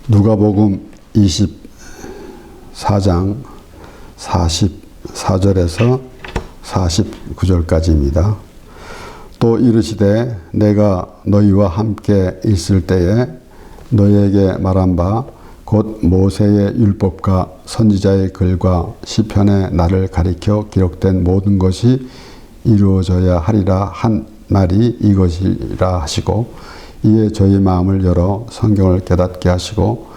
누가복음 24장 44절에서 49절까지입니다. 또 이르시되 내가 너희와 함께 있을 때에 너희에게 말한 바 곧 모세의 율법과 선지자의 글과 시편에 나를 가리켜 기록된 모든 것이 이루어져야 하리라 한 말이 이것이라 하시고, 이에 저희 마음을 열어 성경을 깨닫게 하시고,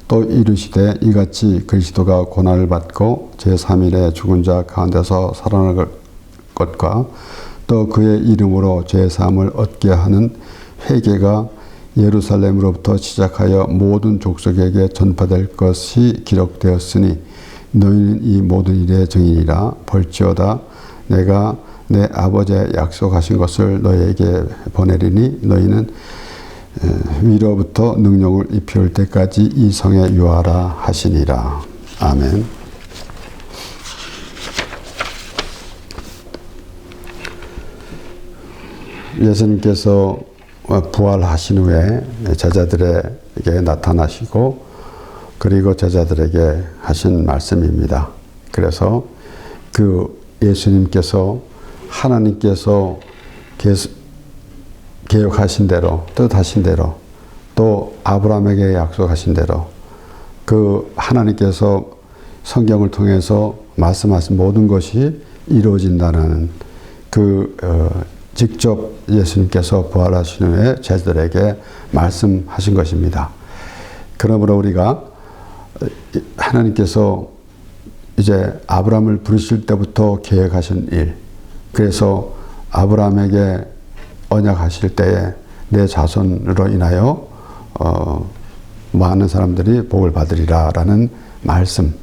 또 이르시되 이같이 그리스도가 고난을 받고 제3일에 죽은 자 가운데서 살아날 것과 또 그의 이름으로 죄사함을 얻게 하는 회개가 예루살렘으로부터 시작하여 모든 족속에게 전파될 것이 기록되었으니 너희는 이 모든 일의 증인이라. 볼지어다 내가 내 아버지의 약속하신 것을 너희에게 보내리니 너희는 위로부터 능력을 입혀올 때까지 이 성에 유하라 하시니라. 아멘. 예수님께서 부활하신 후에 제자들에게 나타나시고 그리고 제자들에게 하신 말씀입니다. 그래서 그 예수님께서 하나님께서 계획하신 대로, 뜻하신 대로, 또 아브라함에게 약속하신 대로 그 하나님께서 성경을 통해서 말씀하신 모든 것이 이루어진다는 직접 예수님께서 부활하신 후에 제자들에게 말씀하신 것입니다. 그러므로 우리가 하나님께서 이제 아브라함을 부르실 때부터 계획하신 일, 그래서 아브라함에게 언약하실 때에 내 자손으로 인하여 많은 사람들이 복을 받으리라 라는 말씀,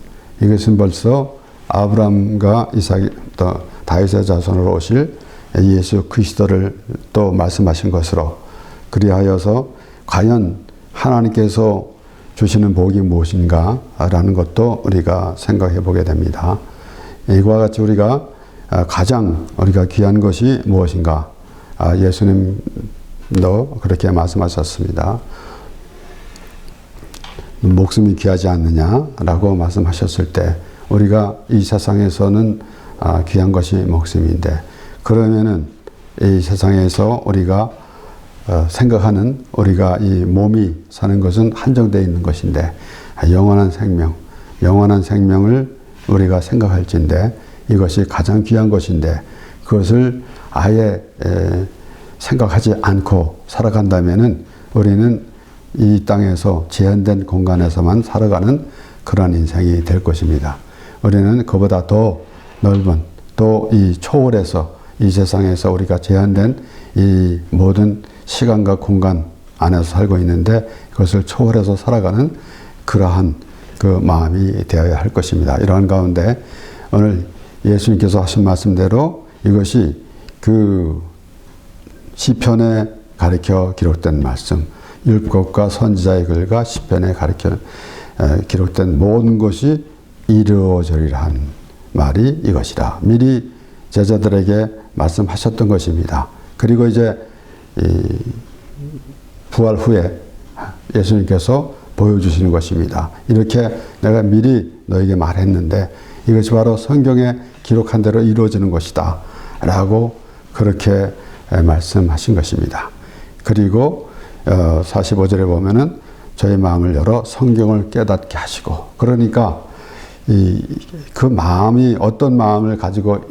이것은 벌써 아브라함과 이삭, 또 다윗의 자손으로 오실 예수 그리스도를 또 말씀하신 것으로, 그리하여서 과연 하나님께서 주시는 복이 무엇인가 라는 것도 우리가 생각해 보게 됩니다. 이와 같이 우리가 가장 우리가 귀한 것이 무엇인가, 예수님도 그렇게 말씀하셨습니다. 목숨이 귀하지 않느냐라고 말씀하셨을 때 우리가 이 세상에서는 귀한 것이 목숨인데, 그러면은 이 세상에서 우리가 생각하는 우리가 이 몸이 사는 것은 한정되어 있는 것인데 영원한 생명을 우리가 생각할진데 이것이 가장 귀한 것인데 그것을 아예 생각하지 않고 살아간다면은 우리는 이 땅에서 제한된 공간에서만 살아가는 그런 인생이 될 것입니다. 우리는 그보다 더 넓은 또 이 초월해서 이 세상에서 우리가 제한된 이 모든 시간과 공간 안에서 살고 있는데 그것을 초월해서 살아가는 그러한 그 마음이 되어야 할 것입니다. 이러한 가운데 오늘 예수님께서 하신 말씀대로 이것이 그 시편에 가리켜 기록된 말씀, 율법과 선지자의 글과 시편에 가리켜 기록된 모든 것이 이루어지리라 한 말이 이것이라. 미리 제자들에게 말씀하셨던 것입니다. 그리고 이제 부활 후에 예수님께서 보여주시는 것입니다. 이렇게 내가 미리 너에게 말했는데 이것이 바로 성경에 기록한 대로 이루어지는 것이다 라고 그렇게 말씀하신 것입니다. 그리고 45절에 보면은 저희 마음을 열어 성경을 깨닫게 하시고, 그러니까 그 마음이 어떤 마음을 가지고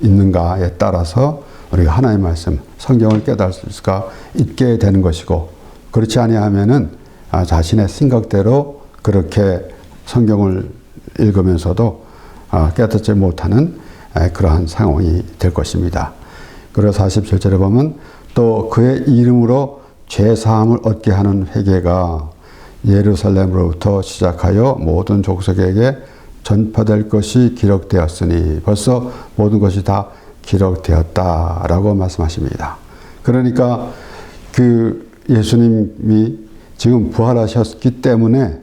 있는가에 따라서 우리가 하나님의 말씀, 성경을 깨달을 수가 있게 되는 것이고, 그렇지 아니하면은 자신의 생각대로 그렇게 성경을 읽으면서도 깨닫지 못하는 그러한 상황이 될 것입니다. 그리고 47절에 보면 또 그의 이름으로 죄사함을 얻게 하는 회개가 예루살렘으로부터 시작하여 모든 족속에게 전파될 것이 기록되었으니, 벌써 모든 것이 다 기록되었다라고 말씀하십니다. 그러니까 그 예수님이 지금 부활하셨기 때문에,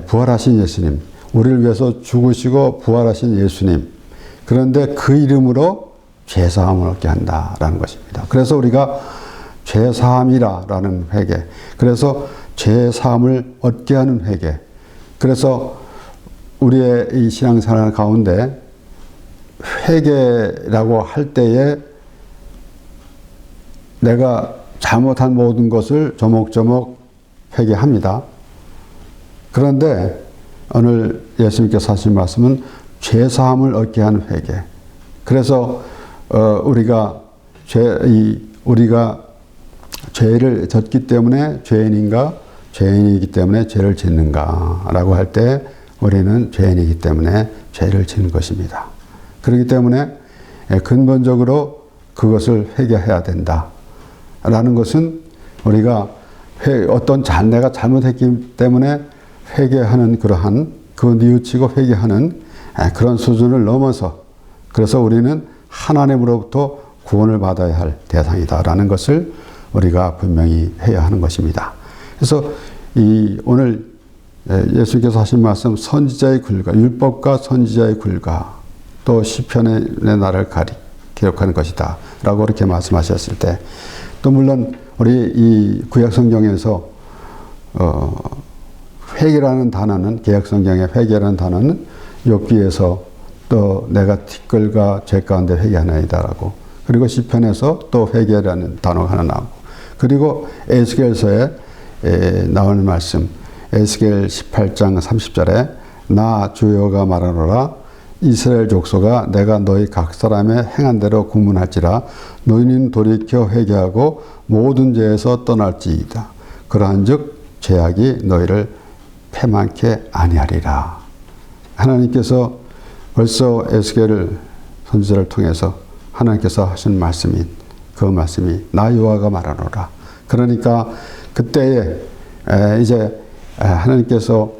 부활하신 예수님, 우리를 위해서 죽으시고 부활하신 예수님, 그런데 그 이름으로 죄사함을 얻게 한다라는 것입니다. 그래서 우리가 죄사함이라는 회개, 그래서 죄 사함을 얻게 하는 회개. 그래서 우리의 이 신앙생활 가운데 회개라고 할 때에 내가 잘못한 모든 것을 조목조목 회개합니다. 그런데 오늘 예수님께서 하신 말씀은 죄 사함을 얻게 하는 회개. 그래서 우리가 죄를 졌기 때문에 죄인이기 때문에 죄를 짓는가라고 할 때 우리는 죄인이기 때문에 죄를 짓는 것입니다. 그렇기 때문에 근본적으로 그것을 회개해야 된다라는 것은 우리가 내가 잘못했기 때문에 회개하는 뉘우치고 회개하는 그런 수준을 넘어서, 그래서 우리는 하나님으로부터 구원을 받아야 할 대상이다라는 것을 우리가 분명히 해야 하는 것입니다. 그래서 오늘 예수께서 하신 말씀, 선지자의 글과, 율법과 선지자의 글과 또 시편의 나를 기록하는 것이다 라고 이렇게 말씀하셨을 때, 또 물론 우리 이 구약 성경에서 회개라는 단어는, 개약 성경의 회개라는 단어는 욥기에서 또 내가 티끌과 죄 가운데 회개하나이다라고, 그리고 시편에서 또 회개라는 단어가 하나 나오고, 그리고 에스겔서에 나오는 말씀, 에스겔 18장 30절에 나 주여가 말하노라 이스라엘 족속아 내가 너희 각 사람의 행한 대로 구문할지라 너희는 돌이켜 회개하고 모든 죄에서 떠날지이다. 그러한즉 죄악이 너희를 패만케 아니하리라. 하나님께서 벌써 에스겔 선지자를 통해서 하나님께서 하신 말씀인 그 말씀이 나 여호와가 말하노라. 그러니까 그때에 이제 하나님께서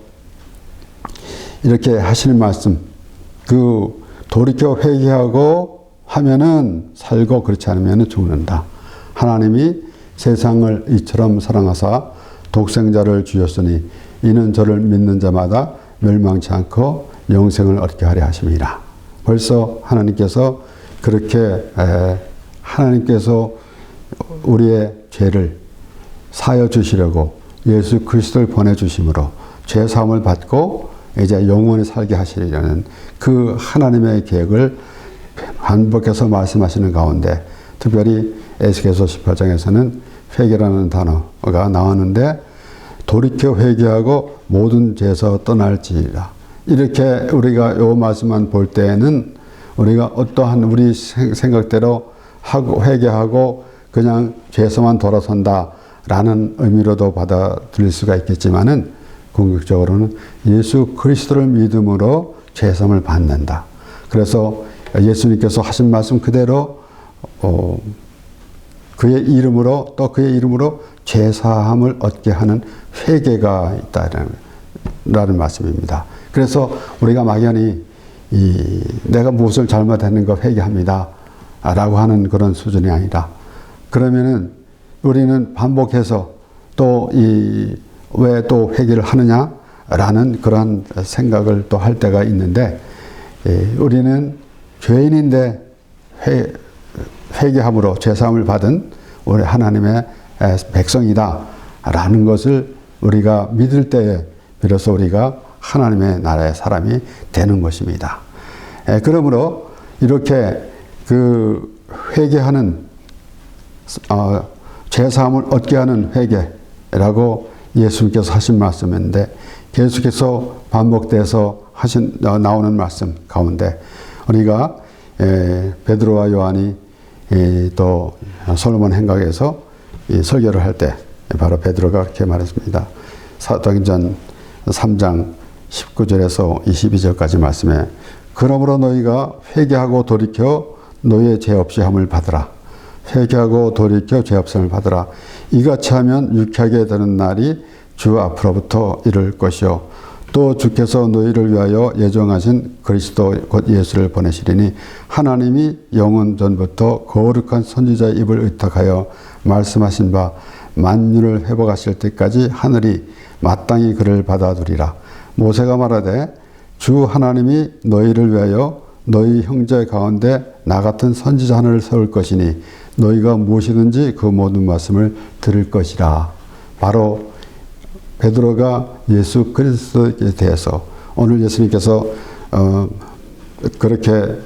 이렇게 하시는 말씀, 돌이켜 회개하고 하면은 살고 그렇지 않으면 죽는다. 하나님이 세상을 이처럼 사랑하사 독생자를 주셨으니 이는 저를 믿는 자마다 멸망치 않고 영생을 얻게 하려 하심이라. 벌써 하나님께서 그렇게 하나님께서 우리의 죄를 사여 주시려고 예수 그리스도를 보내주심으로 죄 사함을 받고 이제 영원히 살게 하시려는 그 하나님의 계획을 반복해서 말씀하시는 가운데, 특별히 에스겔서 18장에서는 회개라는 단어가 나왔는데, 돌이켜 회개하고 모든 죄에서 떠날지라. 이렇게 우리가 이 말씀만 볼 때에는 우리가 어떠한 우리 생각대로 회개하고 그냥 죄에서만 돌아선다라는 의미로도 받아들일 수가 있겠지만은, 궁극적으로는 예수 그리스도를 믿음으로 죄사함을 받는다. 그래서 예수님께서 하신 말씀 그대로 그의 이름으로, 또 그의 이름으로 죄사함을 얻게 하는 회개가 있다라는 말씀입니다. 그래서 우리가 막연히 내가 무엇을 잘못했는 거 회개합니다 라고 하는 그런 수준이 아니라, 그러면은 우리는 반복해서 왜 또 회개를 하느냐라는 그런 생각을 또 할 때가 있는데, 우리는 죄인인데 회개함으로 죄사함을 받은 우리 하나님의 백성이다라는 것을 우리가 믿을 때에 비로소 우리가 하나님의 나라의 사람이 되는 것입니다. 그러므로 이렇게 회개하는 죄사함을 얻게 하는 회개라고 예수님께서 하신 말씀인데, 계속해서 반복돼서 나오는 말씀 가운데 우리가 베드로와 요한이 또 솔로몬 행각에서 설교를 할 때 바로 베드로가 그렇게 말했습니다. 사도행전 3장 19절에서 22절까지 말씀에 그러므로 너희가 회개하고 돌이켜 너희의 죄 없이 함을 받으라. 회개하고 돌이켜 죄 없음을 받으라. 이같이 하면 유쾌하게 되는 날이 주 앞으로부터 이를 것이요 또 주께서 너희를 위하여 예정하신 그리스도 곧 예수를 보내시리니 하나님이 영원 전부터 거룩한 선지자의 입을 의탁하여 말씀하신 바 만유를 회복하실 때까지 하늘이 마땅히 그를 받아두리라. 모세가 말하되 주 하나님이 너희를 위하여 너희 형제 가운데 나 같은 선지자 하나를 세울 것이니 너희가 무엇이든지 그 모든 말씀을 들을 것이라. 바로 베드로가 예수 그리스도에 대해서 오늘 예수님께서 그렇게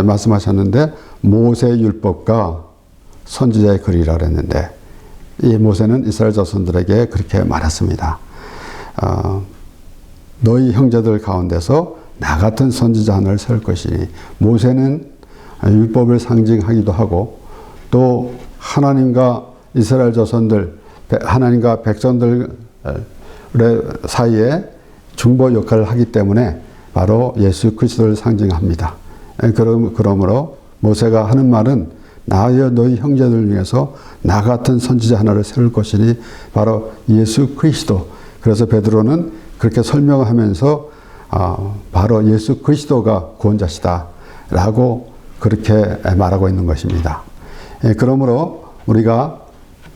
말씀하셨는데 모세의 율법과 선지자의 글이라 그랬는데 이 모세는 이스라엘 자손들에게 그렇게 말했습니다. 너희 형제들 가운데서 나 같은 선지자 하나를 세울 것이니 모세는 율법을 상징하기도 하고 또 하나님과 이스라엘 자손들 하나님과 백성들 사이에 중보 역할을 하기 때문에 바로 예수 그리스도를 상징합니다. 그러므로 모세가 하는 말은 나여 너희 형제들 중에서 나 같은 선지자 하나를 세울 것이니 바로 예수 그리스도. 그래서 베드로는 그렇게 설명하면서 바로 예수 그리스도가 구원자시다 라고 그렇게 말하고 있는 것입니다. 그러므로 우리가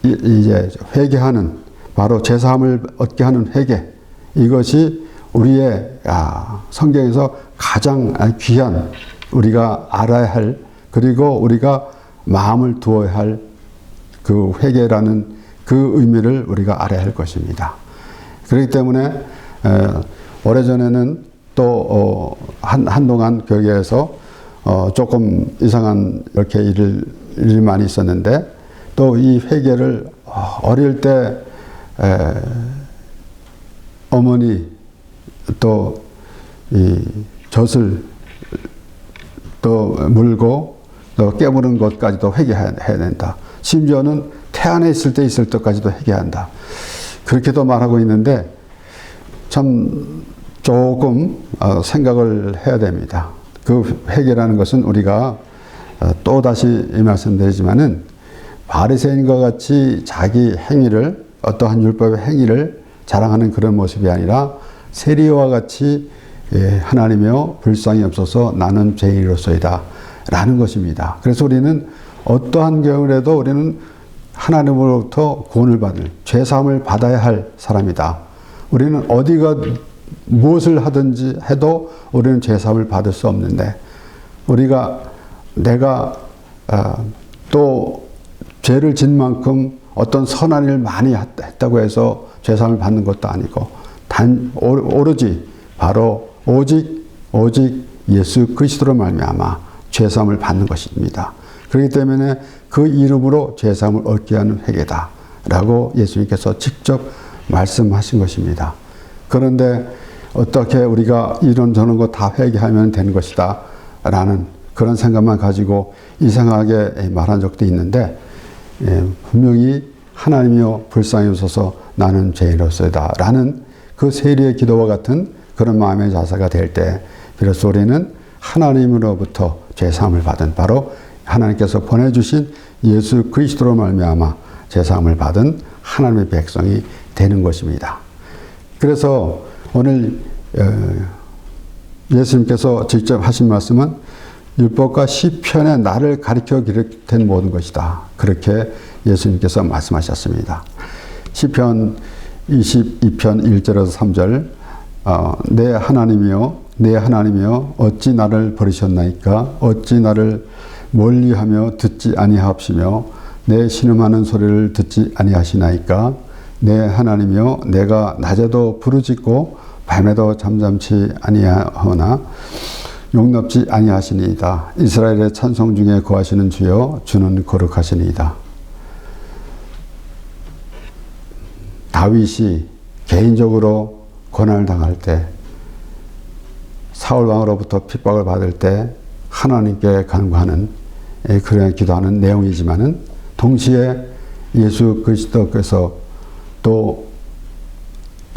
이제 회개하는 바로 제사함을 얻게 하는 회개, 이것이 우리의 성경에서 가장 귀한 우리가 알아야 할 그리고 우리가 마음을 두어야 할 그 회개라는 그 의미를 우리가 알아야 할 것입니다. 그렇기 때문에 오래전에는 또 한동안 교회에서 조금 이상한 이렇게 일이 많이 있었는데 또 이 회개를 어릴 때 어머니 또 이 젖을 또 물고 또 깨무는 것까지도 회개해야 된다. 심지어는 태안에 있을 때까지도 회개한다. 그렇게도 말하고 있는데 참 조금 생각을 해야 됩니다. 그 회개라는 것은 우리가 또다시 말씀드리지만은 바리새인과 같이 자기 행위를 어떠한 율법의 행위를 자랑하는 그런 모습이 아니라 세리와 같이 하나님이여 불쌍히 없어서 나는 죄인으로소이다 라는 것입니다. 그래서 우리는 어떠한 경우라도 우리는 하나님으로부터 구원을 받을 죄사함을 받아야 할 사람이다. 우리는 어디가 무엇을 하든지 해도 우리는 죄사함을 받을 수 없는데 내가 또 죄를 진 만큼 어떤 선한 일을 많이 했다고 해서 죄사함을 받는 것도 아니고 오로지 바로 오직 예수 그리스도로 말미암아 죄사함을 받는 것입니다. 그렇기 때문에 그 이름으로 죄사함을 얻게 하는 회개다라고 예수님께서 직접 말씀하신 것입니다. 그런데 어떻게 우리가 이런저런 거 다 회개하면 되는 것이다 라는 그런 생각만 가지고 이상하게 말한 적도 있는데 분명히 하나님이여 불쌍히 여기소서 나는 죄인으로서이다 라는 그 세리의 기도와 같은 그런 마음의 자세가 될 때 비로소 우리는 하나님으로부터 죄사함을 받은 바로 하나님께서 보내주신 예수 그리스도로 말미암아 죄사함을 받은 하나님의 백성이 되는 것입니다. 그래서 오늘 예수님께서 직접 하신 말씀은 율법과 시편에 나를 가리켜 기록된 모든 것이다. 그렇게 예수님께서 말씀하셨습니다. 시편 22편 1절에서 3절 내 하나님이여 어찌 나를 버리셨나이까 어찌 나를 멀리하며 듣지 아니하옵시며 내 신음하는 소리를 듣지 아니하시나이까 내 하나님이여 내가 낮에도 부르짖고 밤에도 잠잠치 아니하오나 용납지 아니하시니이다. 이스라엘의 찬송 중에 거하시는 주여 주는 거룩하시니이다. 다윗이 개인적으로 고난을 당할 때 사울 왕으로부터 핍박을 받을 때 하나님께 간구하는 그런 기도하는 내용이지만은 동시에 예수 그리스도께서 또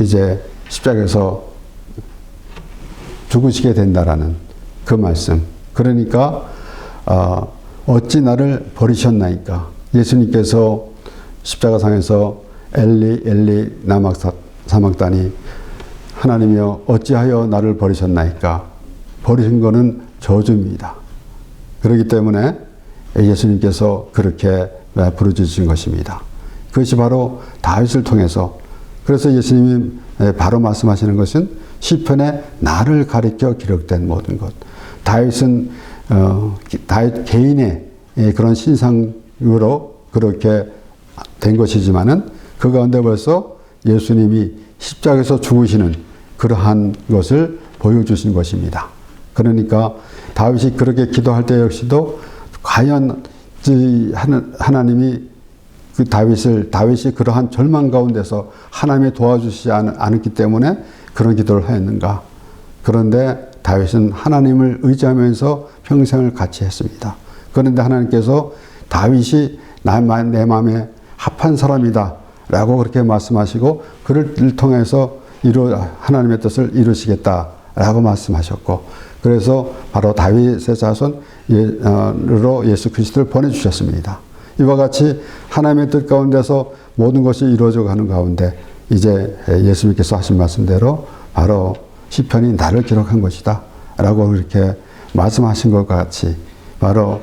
이제 십자가에서 죽으시게 된다라는 그 말씀. 그러니까 어찌 나를 버리셨나이까. 예수님께서 십자가상에서 엘리 엘리 라마 사박다니 하나님이여 어찌하여 나를 버리셨나이까. 버리신 것은 저주입니다. 그렇기 때문에 예수님께서 그렇게 부르짖으신 것입니다. 그것이 바로 다윗을 통해서 그래서 예수님이 바로 말씀하시는 것은 시편에 나를 가리켜 기록된 모든 것. 다윗은 다윗 개인의 그런 신상으로 그렇게 된 것이지만은 그 가운데 벌써 예수님이 십자가에서 죽으시는 그러한 것을 보여주신 것입니다. 그러니까 다윗이 그렇게 기도할 때 역시도 과연 하나님이 다윗이 그러한 절망 가운데서 하나님이 도와주시지 않았기 때문에 그런 기도를 하였는가. 그런데 다윗은 하나님을 의지하면서 평생을 같이 했습니다. 그런데 하나님께서 다윗이 내 마음에 합한 사람이다 라고 그렇게 말씀하시고 그를 통해서 하나님의 뜻을 이루시겠다 라고 말씀하셨고, 그래서 바로 다윗의 자손으로 예수 그리스도를 보내주셨습니다. 이와 같이 하나님의 뜻 가운데서 모든 것이 이루어져 가는 가운데 이제 예수님께서 하신 말씀대로 바로 시편이 나를 기록한 것이다 라고 그렇게 말씀하신 것과 같이 바로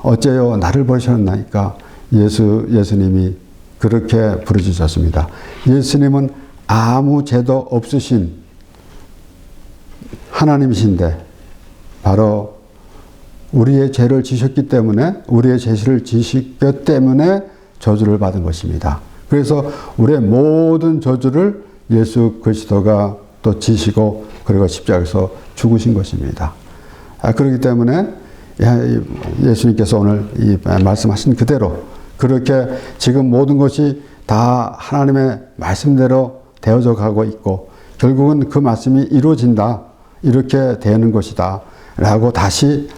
어째요 나를 버리셨나이까 예수님이 그렇게 부르짖었습니다. 예수님은 아무 죄도 없으신 하나님이신데 바로 우리의 죄를 지셨기 때문에, 우리의 죄를 지셨기 때문에 저주를 받은 것입니다. 그래서 우리의 모든 저주를 예수 그리스도가 또 지시고 그리고 십자가에서 죽으신 것입니다. 그렇기 때문에 예수님께서 오늘 이 말씀하신 그대로 그렇게 지금 모든 것이 다 하나님의 말씀대로 되어져 가고 있고 결국은 그 말씀이 이루어진다, 이렇게 되는 것이다 라고 다시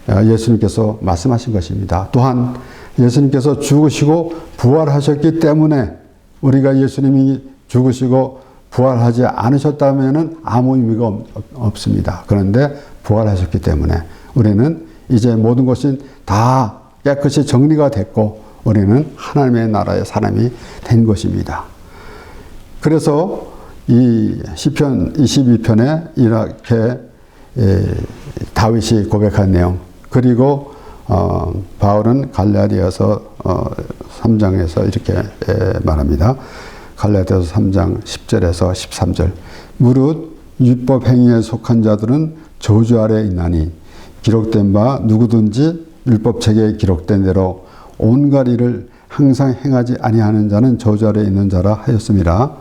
예수님께서 말씀하신 것입니다. 또한 예수님께서 죽으시고 부활하셨기 때문에 우리가 예수님이 죽으시고 부활하지 않으셨다면 아무 의미가 없습니다. 그런데 부활하셨기 때문에 우리는 이제 모든 것이 다 깨끗이 정리가 됐고 우리는 하나님의 나라의 사람이 된 것입니다. 그래서 이 시편 22편에 이렇게 다윗이 고백한 내용, 그리고 바울은 갈라디아서 3장에서 이렇게 말합니다. 갈라디아서 3장 10절에서 13절. 무릇 율법 행위에 속한 자들은 저주 아래에 있나니 기록된 바 누구든지 율법책에 기록된 대로 온갖 일을 항상 행하지 아니하는 자는 저주 아래에 있는 자라 하였음이라.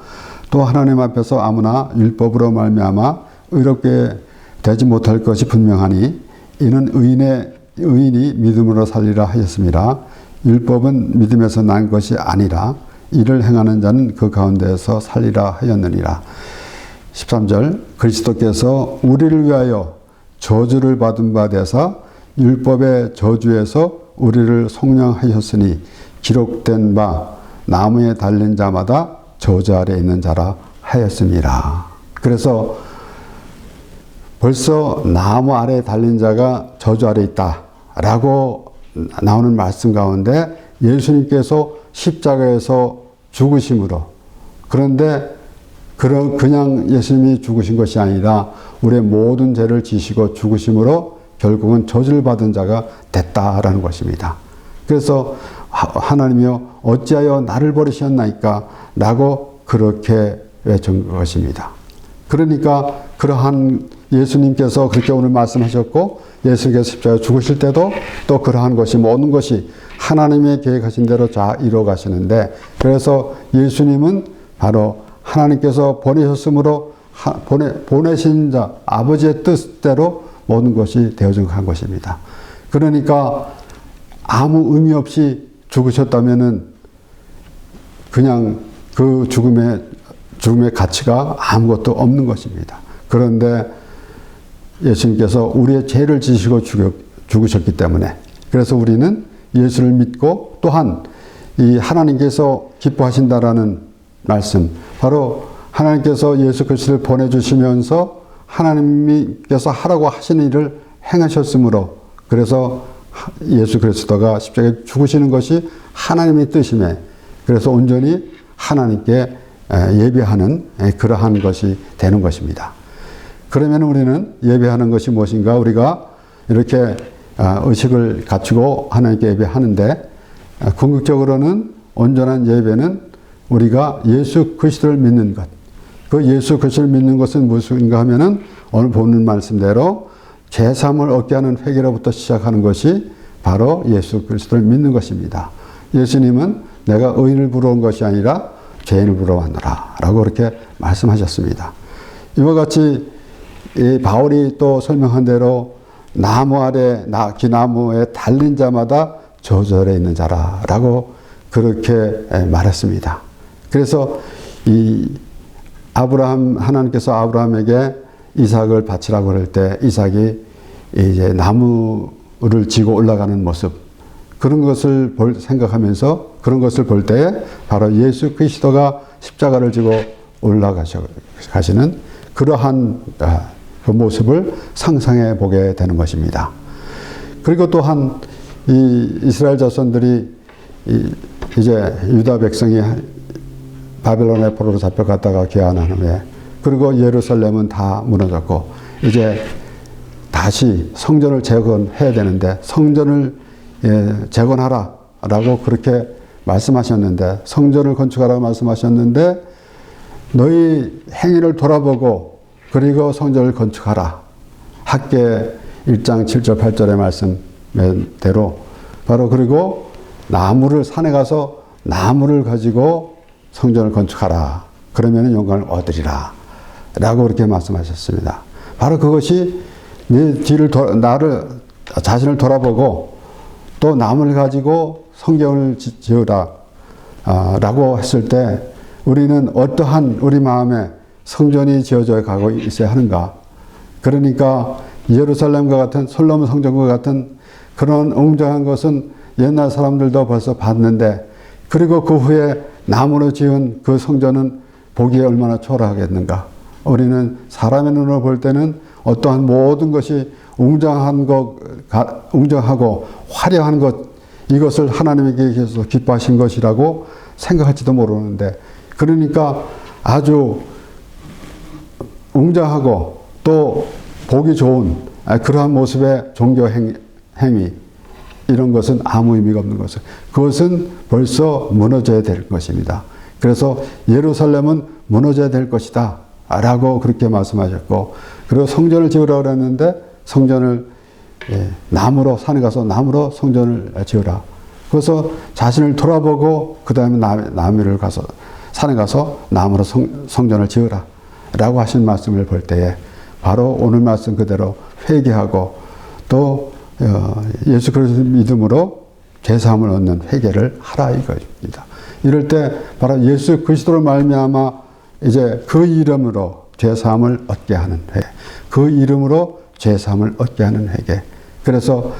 또 하나님 앞에서 아무나 율법으로 말미암아 의롭게 되지 못할 것이 분명하니 이는 의인이 믿음으로 살리라 하였음이라. 율법은 믿음에서 난 것이 아니라 이를 행하는 자는 그 가운데에서 살리라 하였느니라. 13절. 그리스도께서 우리를 위하여 저주를 받은 바 되사 율법의 저주에서 우리를 속량하셨으니 기록된 바 나무에 달린 자마다 저주 아래 있는 자라 하였습니다. 그래서 벌써 나무 아래에 달린 자가 저주 아래 있다라고 나오는 말씀 가운데 예수님께서 십자가에서 죽으심으로, 그런데 그냥 예수님이 죽으신 것이 아니라 우리의 모든 죄를 지시고 죽으심으로 결국은 저주를 받은 자가 됐다라는 것입니다. 그래서 하나님이여 어찌하여 나를 버리셨나이까 라고 그렇게 외친 것입니다. 그러니까 그러한 예수님께서 그렇게 오늘 말씀하셨고 예수님께서 십자가에 죽으실 때도 또 그러한 것이 모든 것이 하나님의 계획하신 대로 다 이루어 가시는데, 그래서 예수님은 바로 하나님께서 보내셨으므로 보내신 자 아버지의 뜻대로 모든 것이 되어져 간 것입니다. 그러니까 아무 의미 없이 죽으셨다면은 그냥 그 죽음의 가치가 아무것도 없는 것입니다. 그런데 예수님께서 우리의 죄를 지시고 죽으셨기 때문에, 그래서 우리는 예수를 믿고 또한 이 하나님께서 기뻐하신다라는 말씀, 바로 하나님께서 예수 그리스도를 보내주시면서 하나님께서 하라고 하시는 일을 행하셨으므로, 그래서 예수 그리스도가 십자가에 죽으시는 것이 하나님의 뜻임에, 그래서 온전히 하나님께 예배하는 그러한 것이 되는 것입니다. 그러면 우리는 예배하는 것이 무엇인가? 우리가 이렇게 의식을 갖추고 하나님께 예배하는데, 궁극적으로는 온전한 예배는 우리가 예수 그리스도를 믿는 것. 그 예수 그리스도를 믿는 것은 무엇인가 하면은 오늘 보는 말씀대로 죄사함을 얻게 하는 회개로부터 시작하는 것이 바로 예수 그리스도를 믿는 것입니다. 예수님은 내가 의인을 부러운 것이 아니라 죄인으로 왔노라 라고 그렇게 말씀하셨습니다. 이와 같이 이 바울이 또 설명한 대로 나무 아래 기나무에 달린 자마다 저절에 있는 자라라고 그렇게 말했습니다. 그래서 이 하나님께서 아브라함에게 이삭을 바치라고 그럴 때 이삭이 이제 나무를 지고 올라가는 모습, 그런 것을 생각하면서 그런 것을 볼 때에 바로 예수 그리스도가 십자가를 지고 올라가시는 그러한 그 모습을 상상해 보게 되는 것입니다. 그리고 또한 이 이스라엘 자손들이 이제 유다 백성이 바벨론의 포로로 잡혀갔다가 귀환한 후에, 그리고 예루살렘은 다 무너졌고 이제 다시 성전을 재건해야 되는데 성전을 재건하라 라고 그렇게 말씀하셨는데, 성전을 건축하라고 말씀하셨는데 너희 행위를 돌아보고 그리고 성전을 건축하라. 학개 1장 7절 8절의 말씀대로 바로 그리고 나무를 산에 가서 나무를 가지고 성전을 건축하라. 그러면 영광을 얻으리라 라고 그렇게 말씀하셨습니다. 바로 그것이 내 뒤를 자신을 돌아보고 또 나무를 가지고 성경을 지으라 라고 했을 때 우리는 어떠한 우리 마음에 성전이 지어져 가고 있어야 하는가. 그러니까 예루살렘과 같은 솔로몬 성전과 같은 그런 웅장한 것은 옛날 사람들도 벌써 봤는데, 그리고 그 후에 나무로 지은 그 성전은 보기에 얼마나 초라하겠는가. 우리는 사람의 눈으로 볼 때는 어떠한 모든 것이 웅장하고 화려한 것, 이것을 하나님께서 기뻐하신 것이라고 생각할지도 모르는데, 그러니까 아주 웅장하고 또 보기 좋은 그러한 모습의 종교 행위, 이런 것은 아무 의미가 없는 것은, 그것은 벌써 무너져야 될 것입니다. 그래서 예루살렘은 무너져야 될 것이다 라고 그렇게 말씀하셨고, 그리고 성전을 지으라고 그랬는데 성전을 나무로, 산에 가서 나무로 성전을 지으라. 그래서 자신을 돌아보고 그 다음에 나무를 가서 산에 가서 나무로 성전을 지으라 라고 하신 말씀을 볼 때에 바로 오늘 말씀 그대로 회개하고 또 예수 그리스도 믿음으로 죄사함을 얻는 회개를 하라 이것입니다. 이럴 때 바로 예수 그리스도로 말미암아 이제 그 이름으로 죄사함을 얻게 하는 회개, 그 이름으로 죄사함을 얻게 하는 회개. 그래서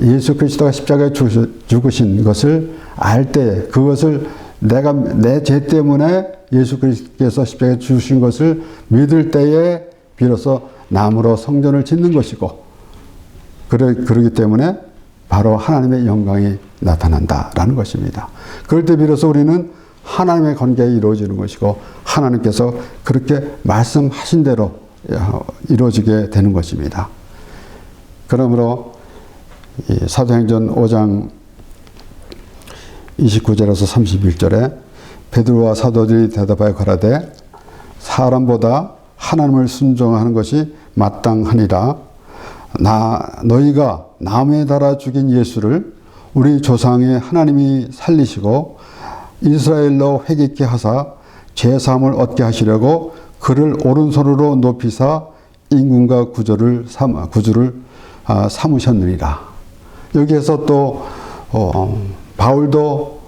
예수 그리스도가 십자가에 죽으신 것을 알 때, 그것을 내가 내 죄 때문에 예수 그리스도께서 십자가에 죽으신 것을 믿을 때에 비로소 나무로 성전을 짓는 것이고, 그러기 때문에 바로 하나님의 영광이 나타난다라는 것입니다. 그럴 때 비로소 우리는 하나님의 관계가 이루어지는 것이고 하나님께서 그렇게 말씀하신 대로 이루어지게 되는 것입니다. 그러므로 사도행전 5장 29절에서 31절에 베드로와 사도들이 대답하여 가라되 사람보다 하나님을 순종하는 것이 마땅하니라. 너희가 나무에 달아 죽인 예수를 우리 조상의 하나님이 살리시고 이스라엘로 회개케 하사 죄사함을 얻게 하시려고 그를 오른손으로 높이사 임금과 구주를 삼으셨느니라. 여기에서 또 바울도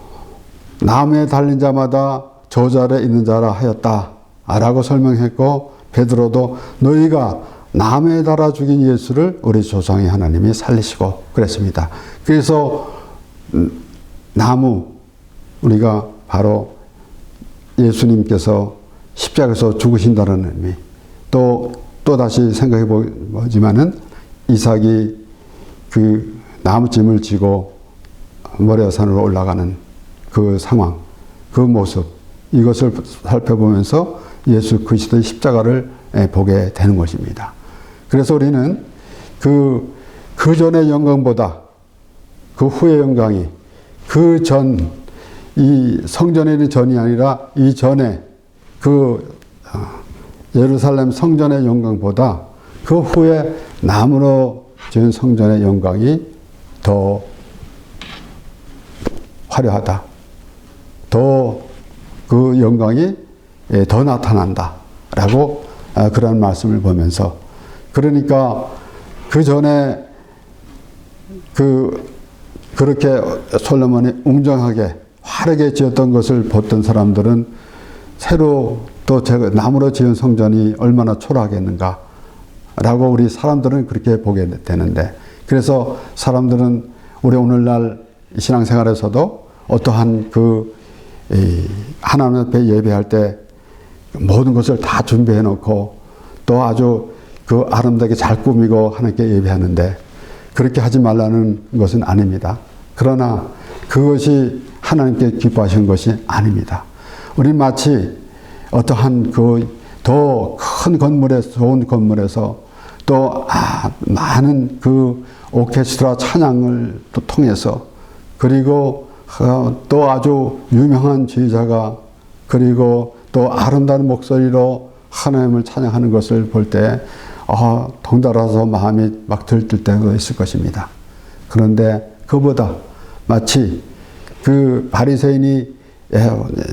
나무에 달린 자마다 저절에 있는 자라 하였다 라고 설명했고, 베드로도 너희가 나무에 달아 죽인 예수를 우리 조상의 하나님이 살리시고 그랬습니다. 그래서 나무, 우리가 바로 예수님께서 십자가에서 죽으신다는 의미, 또 다시 생각해 보지만은 이삭이 그 나무짐을 지고 모리아산으로 올라가는 그 상황, 그 모습, 이것을 살펴보면서 예수 그리스도의 십자가를 보게 되는 것입니다. 그래서 우리는 그 전의 영광보다 그 후의 영광이, 그 전, 이 성전에 있는 전이 아니라 이 전에 그 예루살렘 성전의 영광보다 그 후에 나무로 지은 성전의 영광이 더 화려하다, 더 그 영광이 더 나타난다라고 그런 말씀을 보면서, 그러니까 그 전에 그렇게 솔로몬이 웅장하게 화려하게 지었던 것을 보던 사람들은 새로 또 나무로 지은 성전이 얼마나 초라하겠는가 라고 우리 사람들은 그렇게 보게 되는데, 그래서 사람들은 우리 오늘날 신앙생활에서도 어떠한 하나님 앞에 예배할 때 모든 것을 다 준비해 놓고 또 아주 아름답게 잘 꾸미고 하나님께 예배하는데, 그렇게 하지 말라는 것은 아닙니다. 그러나 그것이 하나님께 기뻐하시는 것이 아닙니다. 우리는 마치 어떠한 더 큰 건물에서, 좋은 건물에서 또 많은 오케스트라 찬양을 또 통해서, 그리고 또 아주 유명한 지휘자가, 그리고 또 아름다운 목소리로 하나님을 찬양하는 것을 볼 때 덩달아서 마음이 막 들뜰 때가 있을 것입니다. 그런데 그보다 마치 바리새인이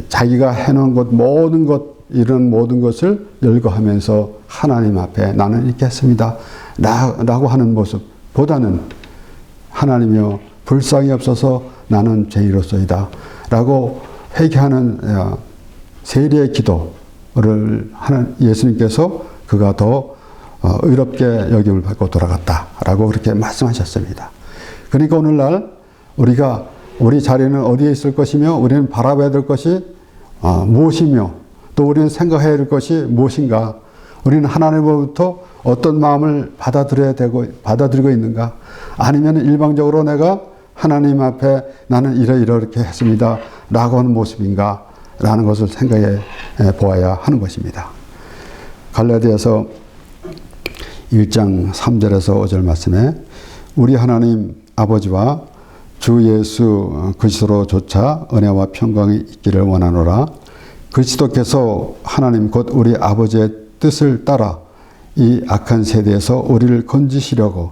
자기가 해놓은 것, 이런 모든 것을 열거하면서 하나님 앞에 나는 이렇게 했습니다 라고 하는 모습보다는, 하나님이여 불쌍히 없어서 나는 죄인으로서이다 라고 회개하는 세리의 기도를 하는 예수님께서 그가 더 의롭게 여김을 받고 돌아갔다라고 그렇게 말씀하셨습니다. 그러니까 오늘날 우리 자리는 어디에 있을 것이며, 우리는 바라봐야 될 것이 무엇이며, 또 우리는 생각해야 될 것이 무엇인가, 우리는 하나님으로부터 어떤 마음을 받아들이고 있는가, 아니면 일방적으로 내가 하나님 앞에 나는 이렇게 했습니다 라고 하는 모습인가 라는 것을 생각해 보아야 하는 것입니다. 갈라디아서 1장 3절에서 5절 말씀에 우리 하나님 아버지와 주 예수 그리스도로조차 은혜와 평강이 있기를 원하노라. 그리스도께서 하나님 곧 우리 아버지의 뜻을 따라 이 악한 세대에서 우리를 건지시려고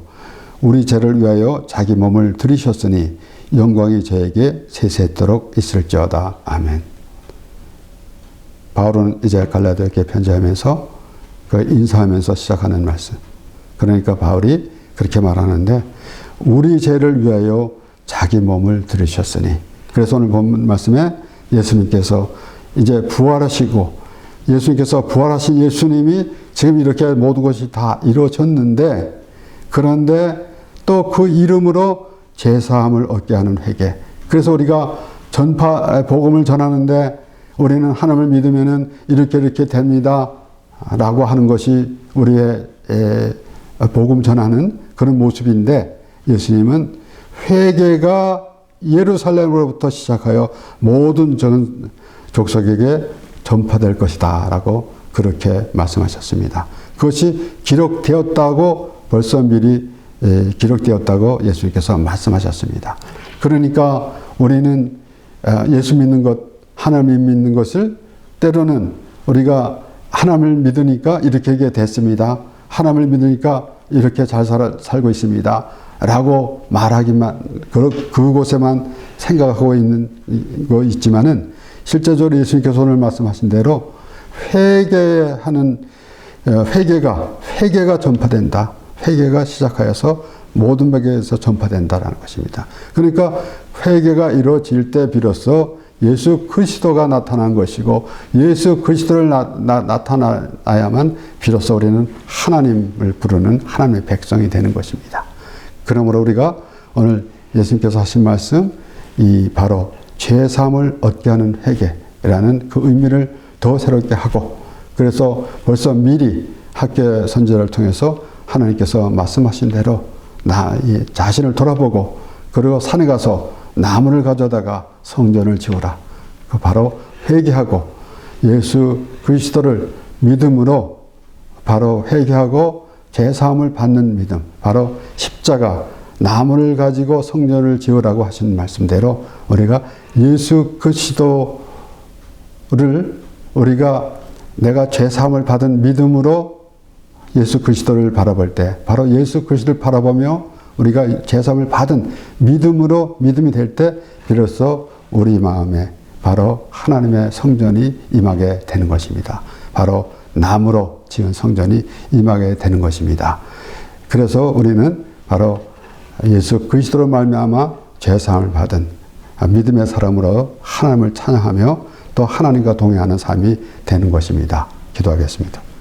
우리 죄를 위하여 자기 몸을 들이셨으니 영광이 저에게 세세토록 있을지어다. 아멘. 바울은 이제 갈라디아에게 편지하면서 인사하면서 시작하는 말씀. 그러니까 바울이 그렇게 말하는데, 우리 죄를 위하여 자기 몸을 들이셨으니, 그래서 오늘 본 말씀에 예수님께서 이제 부활하시고, 예수님께서 부활하신 예수님이 지금 이렇게 모든 것이 다 이루어졌는데, 그런데 또 그 이름으로 죄사함을 얻게 하는 회개. 그래서 우리가 복음을 전하는데 우리는 하나님을 믿으면은 이렇게 됩니다 라고 하는 것이 우리의 복음 전하는 그런 모습인데, 예수님은 회개가 예루살렘으로부터 시작하여 모든 전 족속에게 전파될 것이다 라고 그렇게 말씀하셨습니다. 그것이 기록되었다고 벌써 미리 기록되었다고 예수님께서 말씀하셨습니다. 그러니까 우리는 예수 믿는 것, 하나님 믿는 것을 때로는 우리가 하나님을 믿으니까 이렇게 됐습니다. 하나님을 믿으니까 이렇게 잘 살고 있습니다 라고 말하기만, 그곳에만 생각하고 있는 거 있지만은, 실제적으로 예수님께서 오늘 말씀하신 대로 회개가 전파된다. 회개가 시작하여서 모든 백에서 전파된다라는 것입니다. 그러니까 회개가 이루어질 때 비로소 예수 그리스도가 나타난 것이고, 예수 그리스도를 나타나야만 비로소 우리는 하나님을 부르는 하나님의 백성이 되는 것입니다. 그러므로 우리가 오늘 예수님께서 하신 말씀, 바로 죄사함을 얻게 하는 회개라는 그 의미를 더 새롭게 하고, 그래서 벌써 미리 학교 선지자를 통해서 하나님께서 말씀하신 대로 자신을 돌아보고, 그리고 산에 가서 나무를 가져다가 성전을 지으라. 바로 회개하고 예수 그리스도를 믿음으로 바로 회개하고 죄사함을 받는 믿음, 바로 십자가 나무를 가지고 성전을 지으라고 하신 말씀대로 우리가 예수 그리스도를 내가 죄사함을 받은 믿음으로 예수 그리스도를 바라볼 때, 바로 예수 그리스도를 바라보며 우리가 죄사함을 받은 믿음이 될 때 비로소 우리 마음에 바로 하나님의 성전이 임하게 되는 것입니다. 바로 나무로 지은 성전이 임하게 되는 것입니다. 그래서 우리는 바로 예수 그리스도로 말미암아 죄사함을 받은 믿음의 사람으로 하나님을 찬양하며 또 하나님과 동행하는 삶이 되는 것입니다. 기도하겠습니다.